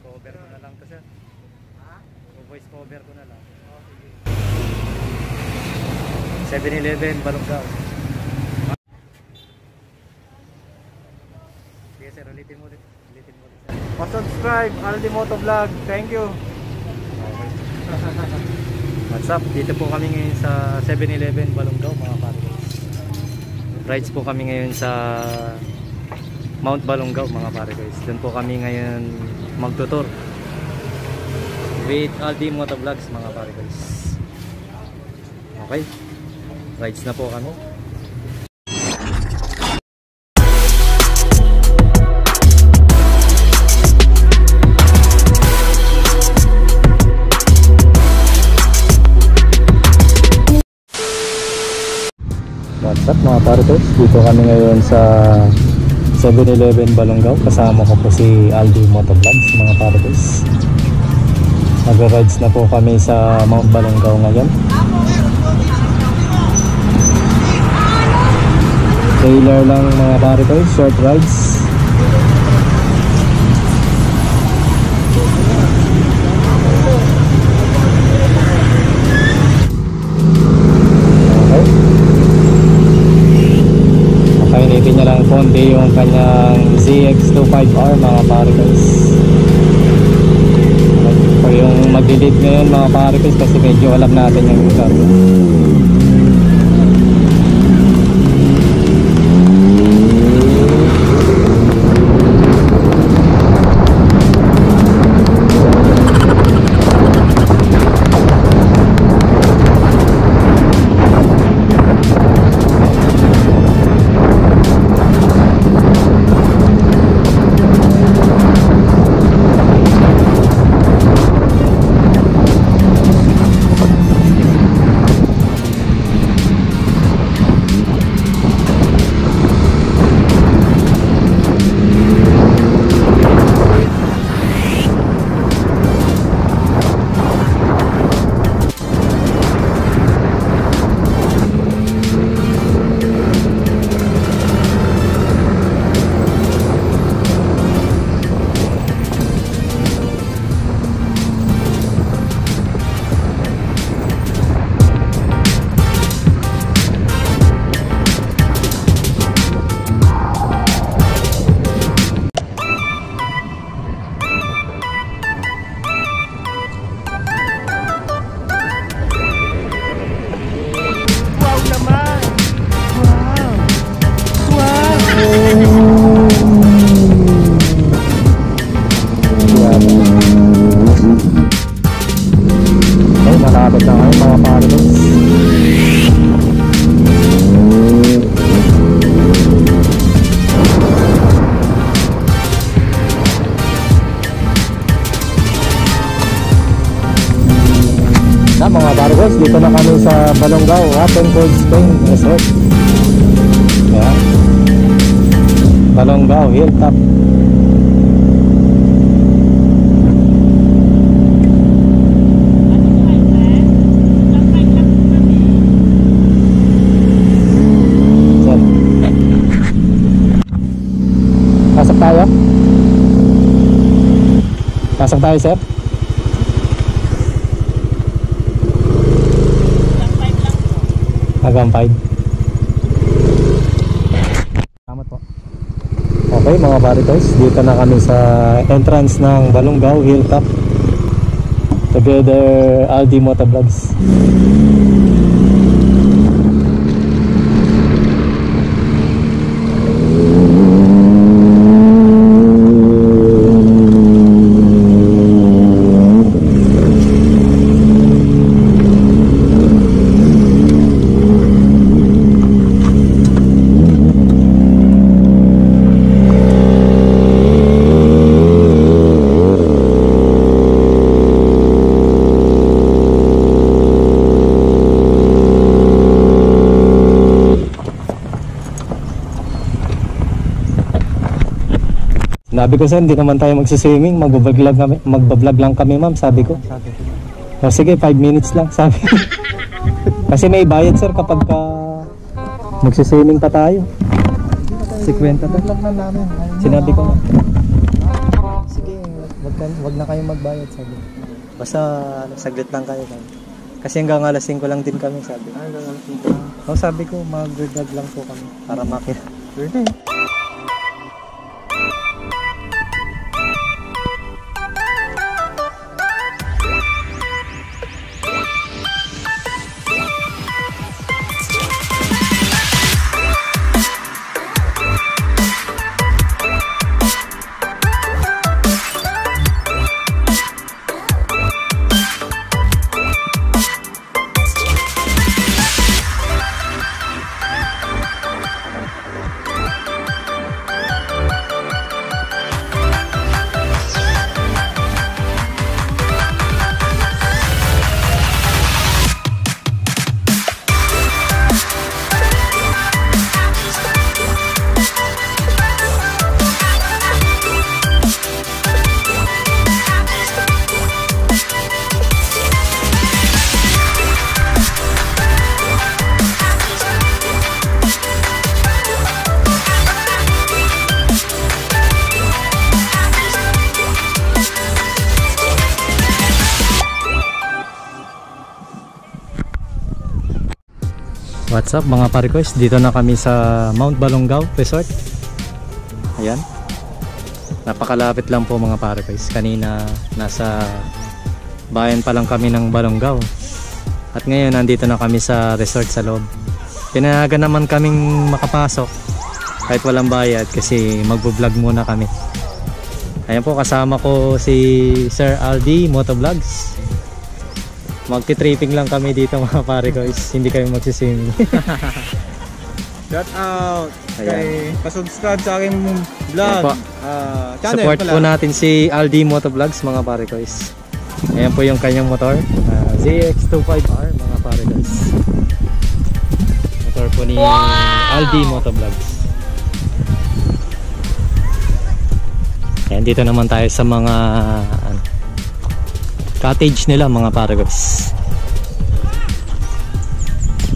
cover ko na lang to, sir. Voice cover ko na lang. 7-Eleven, Balonggao. Sige, sir, ulitin mo ulit. Pa-subscribe, Aldi Moto Vlog. Thank you. Okay. What's up? Dito po kami ngayon sa 7-Eleven, Balonggao, mga pare-guys. Rides po kami ngayon sa Mount Balonggao, mga pare-guys. Doon po kami ngayon magtutur with Aldi Moto Vlogs, mga pare-guys. Okay, rides na po kami. What's up, mga pare-guys? Dito kami ngayon sa 7-Eleven Balonggao. Kasama ko po si Aldi Moto Vlogs, mga pare-guys. Nag-rides na po kami sa Mount Balonggao ngayon. Trailer lang, mga pare-guys, short rides. Kainitin niya lang konti yung kanyang ZX25R, mga pare-guys. O yung mag-delete ngayon, mga pare-guys, kasi medyo alam natin yung lugar. Malapit na kayo, mga pare-guys. Na, mga pare-guys, dito na kami sa Balonggao Hot and Cold Spring Resort. Ayan, Balonggao Hilltop. Pasok tayo? Pasok tayo, sir? Hanggang 5. Salamat po. Okay, mga pare-guys, dito na kami sa entrance ng Balonggao Hilltop. Together, Aldi Moto Vlogs. Sabi ko, sir, hindi naman tayo magsiswimming, magbablog lang kami, ma'am, sabi ko. O sige, 5 minutes lang, sabi. Kasi may bayad, sir, kapag magsiswimming pa tayo. 50 to. Sinabi ko na. Sige, wag na kayong magbayad, sabi. Basta saglit lang kayo. Kasi hanggang alas 5 lang din kami, sabi. Hanggang alas 5 lang. Sabi ko, mag-vlog lang po kami para makita. Pwede. What's up mga parikoys, dito na kami sa Mount Balonggao Resort. Ayan, napakalapit lang po mga parikoys. Kanina nasa bayan pa lang kami ng Balonggao, at ngayon nandito na kami sa resort sa loob. Pinayagan naman kaming makapasok kahit walang bayad kasi magbo-vlog muna kami. Ayan po, kasama ko si Sir Aldi Motovlogs. Magti-tripping lang kami dito mga parikoys, hindi kami magsiswimming. Shout out kay pa-subscribe sa aking vlog channel. Support pala. po natin si Aldi Motovlogs mga parikoys. Ayan po yung kanyang motor, ZX25R mga parikoys. Motor po ni Aldi Motovlogs. Ayan, dito naman tayo sa mga cottage nila mga parikoys.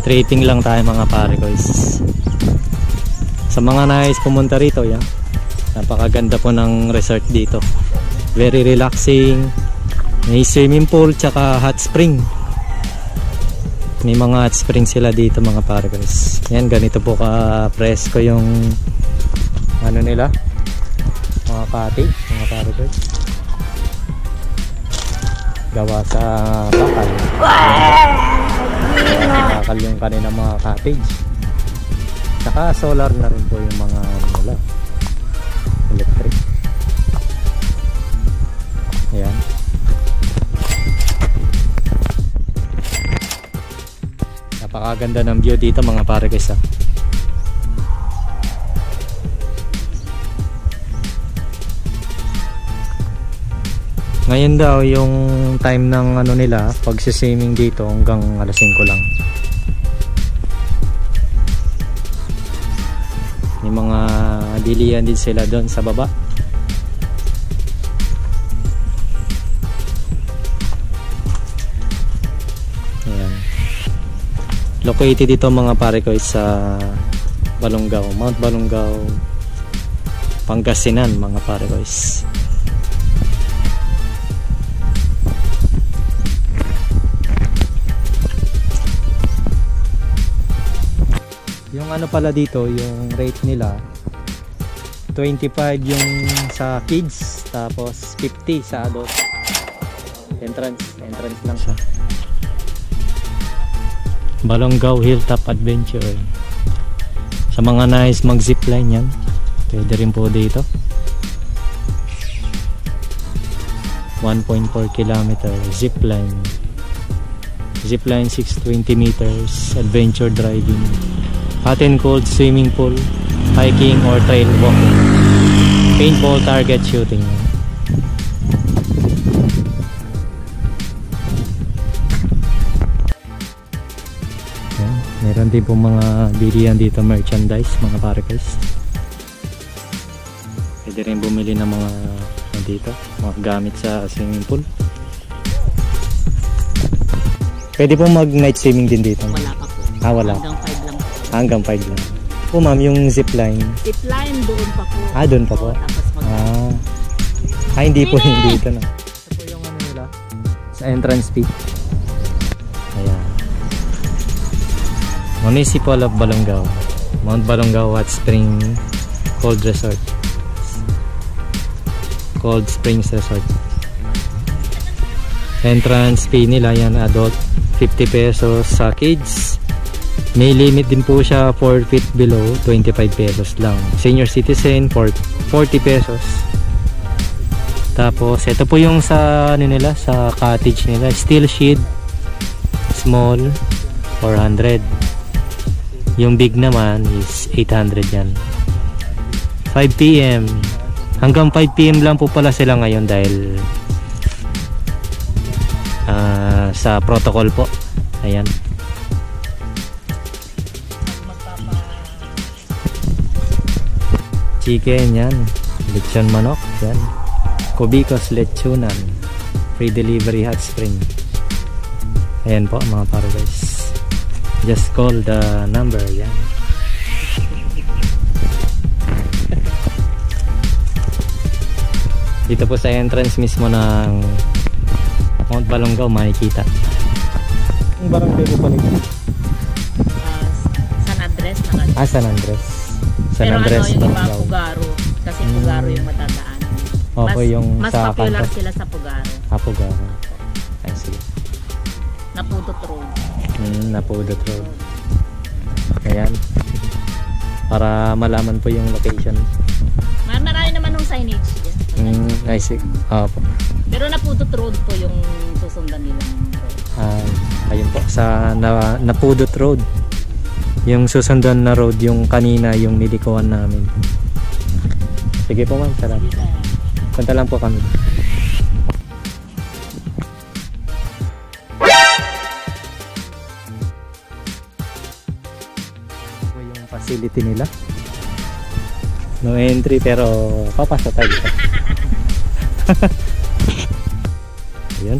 Tripping lang tayo mga parikoys. Sa mga nais pumunta rito, yan, napakaganda po ng resort dito. Very relaxing. May swimming pool tsaka hot spring. May mga hot spring sila dito mga parikoys. Yan, ganito po ka presko yung ano nila, mga cottage mga parikoys. Gawa sa bakal. Bakal yung kanina mga cottage. Saka solar na rin po yung mga nila, electric. Ayan. Napakaganda ng view dito mga parikoys. Ngayon daw yung time ng ano nila, pag-swimming dito hanggang alas 5 lang. May mga bilihan din sila doon sa baba. Ayan. Located dito mga parikoys sa Balonggao, Mount Balonggao, Pangasinan mga parikoys. Yung ano pala dito, yung rate nila 25 yung sa kids, tapos 50 sa adult. Entrance lang siya. Balonggao Hilltop Adventure. Sa mga nice mag zipline yan, pwede rin po dito. 1.4 km zipline. Zipline 620 meters, adventure driving. Hot and cold swimming pool, hiking or trail walking, paintball target shooting. Ayan, meron din po mga bilihan dito, merchandise mga parikoys. Pwede rin bumili ng mga dito, mga gamit sa swimming pool. Pwede po mag night swimming din dito. Wala pa po. Wala. Hanggang 5 lang po. Hanggang 5 lang. Po ma'am, yung zipline. Zipline doon pa po. Doon pa po. Tapos Hindi po, hindi ito na. Ito po yung ano nila sa entrance fee. Ayan. Municipal of Balongao, Mount Balongao Hot Spring Cold Resort, Cold Springs Resort. Entrance fee nila yan, adult 50 pesos, sa kids may limit din po siya, 4 feet below 25 pesos lang, senior citizen 40 pesos. Tapos ito po yung sa ano nila, sa cottage nila, steel sheet small 400, yung big naman is 800 yan. 5 PM hanggang 5 PM lang po pala sila ngayon dahil sa protocol po. Ayan. Chicken yan, lechon manok yan, Kubikos lechonan, free delivery hot spring. Ayan po mga paradise, just call the number. Yan. Dito po sa entrance mismo ng Mount Balongao makikita. Ang barangay po pala ito? San Andres. San Andres. San Pero Andres, ano yung iba, Balongao. Pugaro. Kasi Pugaro yung matandaan. Opo, yung mas sa popular campus. sila sa Pugaro. Pugaro. Ay, sige. Napudot Road. Napudot Road. Ayan. Para malaman po yung location. Marami naman ng signage dyan. I see. Opo. Pero Napudot Road po yung susundan nilang road. Ayun po, sa Napudot Road. Yung susundan na road, yung kanina, yung nilikuan namin. Sige po ma'am, sarap. Punta lang po kami. Ito yung facility nila. No entry pero papasok tayo dito. Ayan.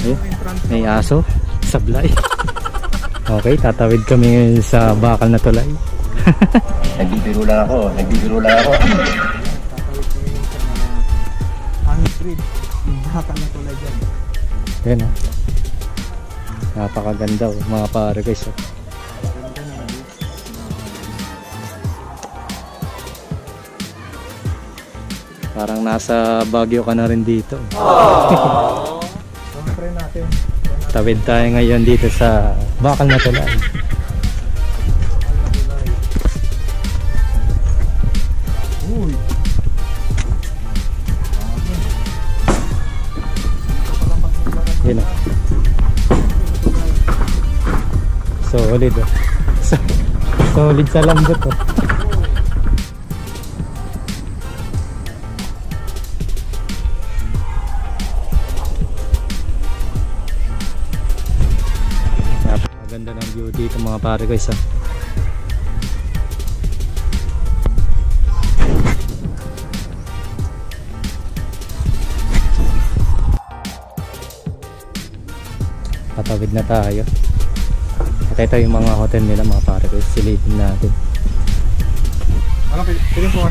Ayan. May aso. Sablay. Okay, tatawid kami ngayon sa bakal na tulay. Nagbibiro lang ako. Tatawid kayo sa Hanging Bridge. Yung bakal na tulay dyan. Ayan o. Napakaganda o mga pare guys. Parang nasa Baguio ka na rin dito. natin. Tawid tayo ngayon dito sa bakal na tulay. Uy. Yun o. Solid o. Solid sa lambot o. Ganda ng view dito mga pare guys. Patawid na tayo. Ito yung mga hotel nila mga pare guys. Silipin natin. Ano, piling po.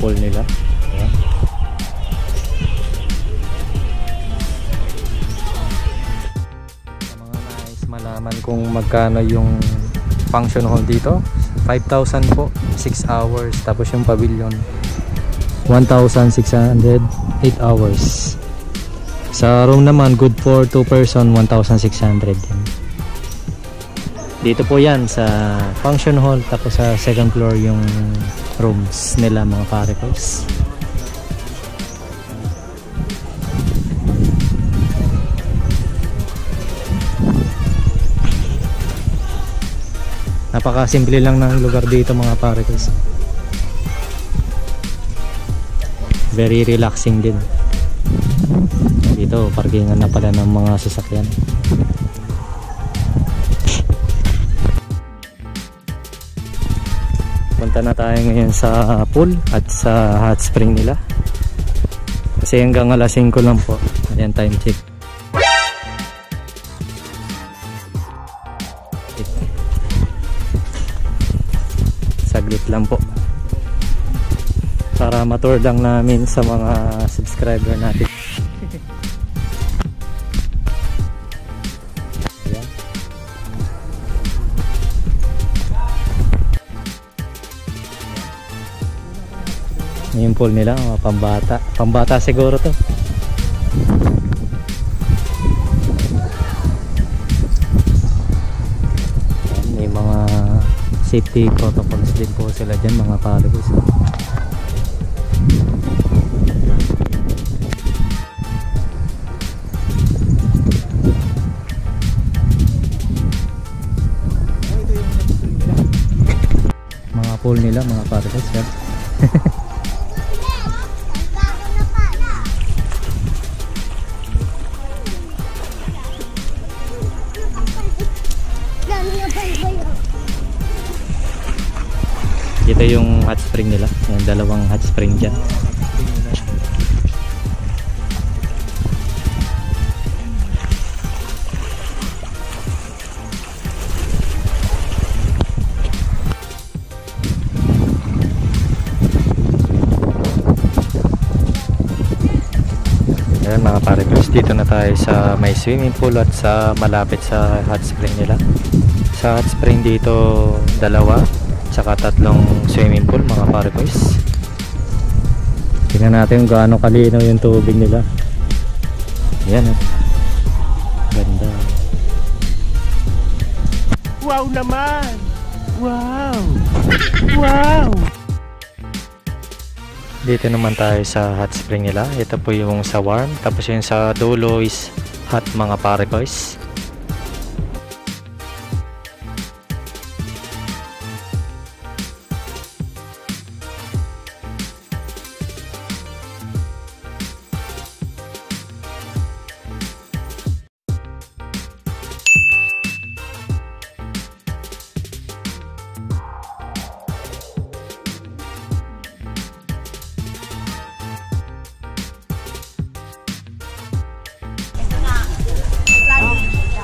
Pool nila. Ayan. Sa mga nais malaman kung magkano yung function hall dito, 5,000 po, 6 hours. Tapos yung pavilion 1,600, 8 hours. Sa room naman, good for 2 person, 1,600 din. Dito po yan sa function hall. Tapos sa second floor yung rooms nila mga pare guys. Napaka-simple lang ng lugar dito mga pare guys. Very relaxing din. Dito parkingan na pala ng mga sasakyan. Punta na tayo ngayon sa pool at sa hot spring nila. Kasi hanggang alas 5 lang po. Ayan, time check. Saglit lang po. Para ma-tour lang namin sa mga subscriber natin. Ayan. Yung pool nila, mga pambata. Pambata siguro to. Ayan, may mga safety protocols din po sila dyan, mga palagos. Mga pool nila, mga palagos yan. Ito yung hot spring nila. Yung dalawang hot spring dyan. Ayan mga pare-boys, dito na tayo sa may swimming pool at sa malapit sa hot spring nila. Sa hot spring dito dalawa, tsaka 3 swimming pool mga pare-boys. Tingnan natin kung gaano kalinaw yung tubig nila. Ayan oh. Ganda. Wow naman! Wow! Wow! Dito naman tayo sa hot spring nila. Ito po yung sa warm. Tapos yung sa dulo is hot mga pare-boys.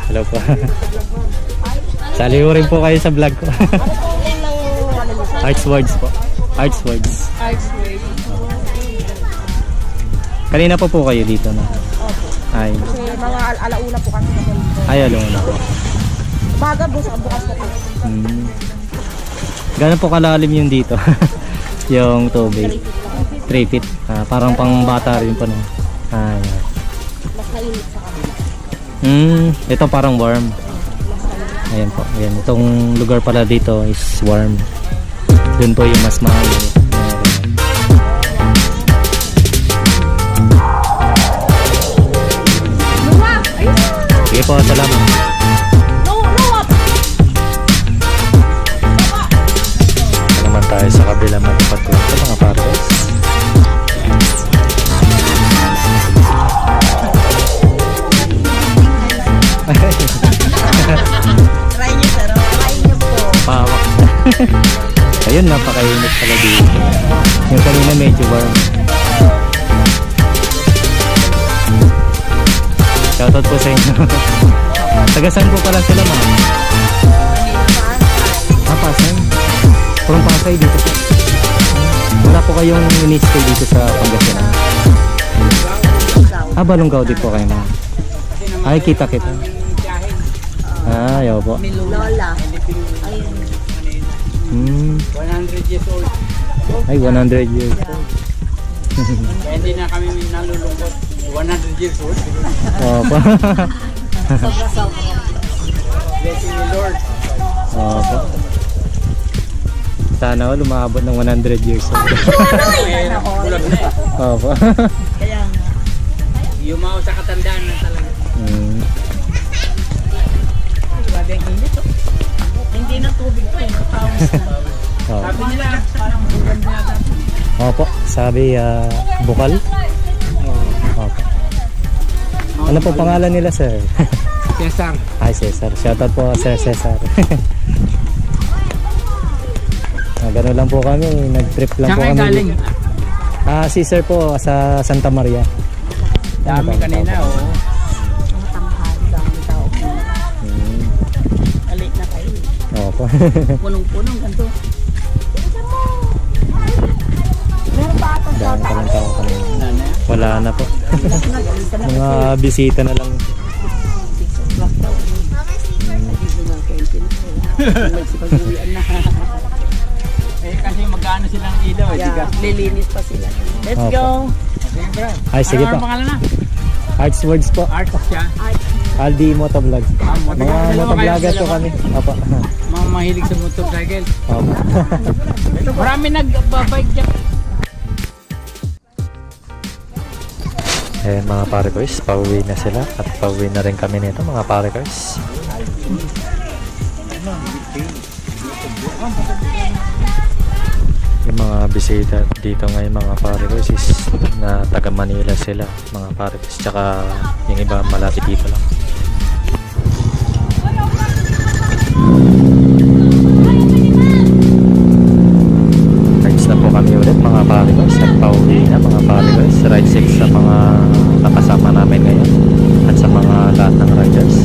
Hello po. Sali ko rin po kayo sa vlog ko. Arts Words po. Arts Words. Kanina po kayo dito na. Ay. Kasi mga alauna po kami na dito. Ay, alauna po. Umaga bukas po kami. Gano'n po kalalim yung dito? Yung tubig. 3 feet. Parang pang bata rin po no. Ay. Mas mainit sa kami. Ito parang warm. Ayan po. Ayan. Itong lugar pala dito is warm. Doon po yung mas mahal. Sige po, salamat. Ito naman tayo sa kabila magpapagpunta mga paros. Try nyo sir. Try nyo po. Pawak. Ayun, napakainit pala dito. Yung kanina medyo warm. Shoutout po sa inyo. Tagasan po pala sila mga. Pasay. From Pasay dito po. Wala po kayong in-stay dito sa Pangasinan. Balongaw din po kayo na. Ay, kita-kita. Ayaw po. Lola. 100 years old. Ay, 100 years old. Kaya hindi na kami nalulungkot. 100 years old. Opo. Blessing the Lord. Opo. Sana all umabot ng 100 years old. Bulag na eh. Opo. Kaya nga. Yumaw sa katandaan na talaga. Grabe ang init oh. Hindi na tubig to eh. Pawis na. Sabi nila, parang bulan na yata. Opo. Sabi, bukal. Opo. Ano po pangalan nila, sir? Cesar. Hi, Cesar. Shoutout po, Sir Cesar. Gano'n lang po kami, nag-trip lang po Saan kayo kami. galing? Si sir po sa Santa Maria. Dami kanina, oo. Mga tanghali, dami tao. Alit na kayo. Opo. Punong-punong ganito. Dami pa ng tao kanina. Wala na. Wala na po. Mga bisita na lang. Magsipag-uwian na. Eh kasi magkano silang ilaw eh. Yeah, lilinis pa sila. Let's Opo. go! Sige bro. Ay, sige Ano po. ang pangalan na? Arts Words po. Art siya. Aldi Motovlog. Mga motovlogger po kami. Opo. Mga mahilig sa motorcycle. Opo. Marami nagbabike dyan. Eh mga pare guys, pauwi na sila at pauwi na rin kami nito mga pare guys. Yung mga bisita dito ngayon mga pare guys is na taga Manila sila mga pare guys, tsaka yung iba malapit dito lang. Rides na po kami ulit mga pare guys at pauwi na mga pare guys. Ride 6 sa mga nakasama namin ngayon at sa mga lahat ng riders.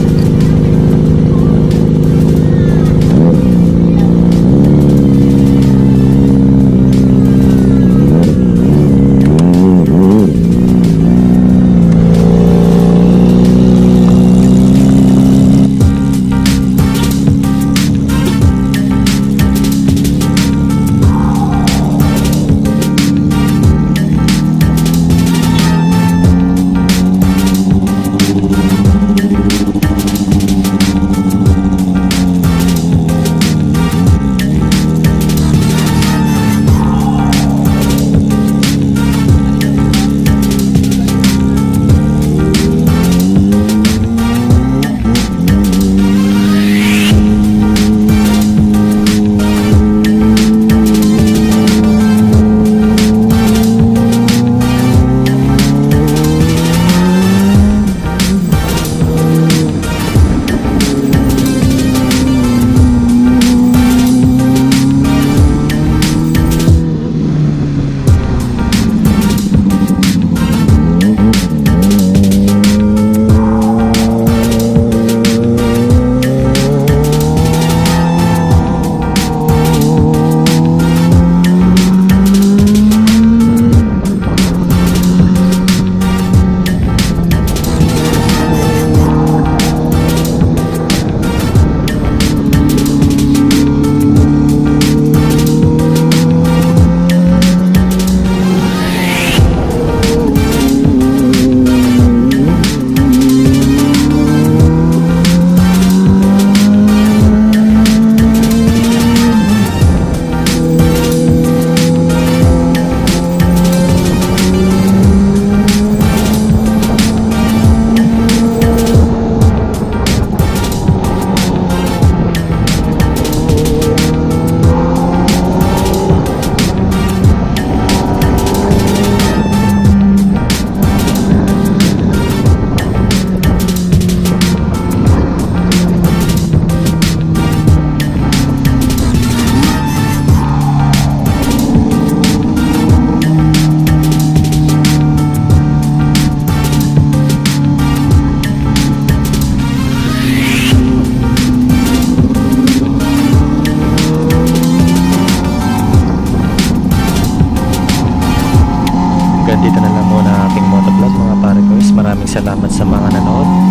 Dito na lang muna aking motovlog mga pare guys. Maraming salamat sa mga nanood.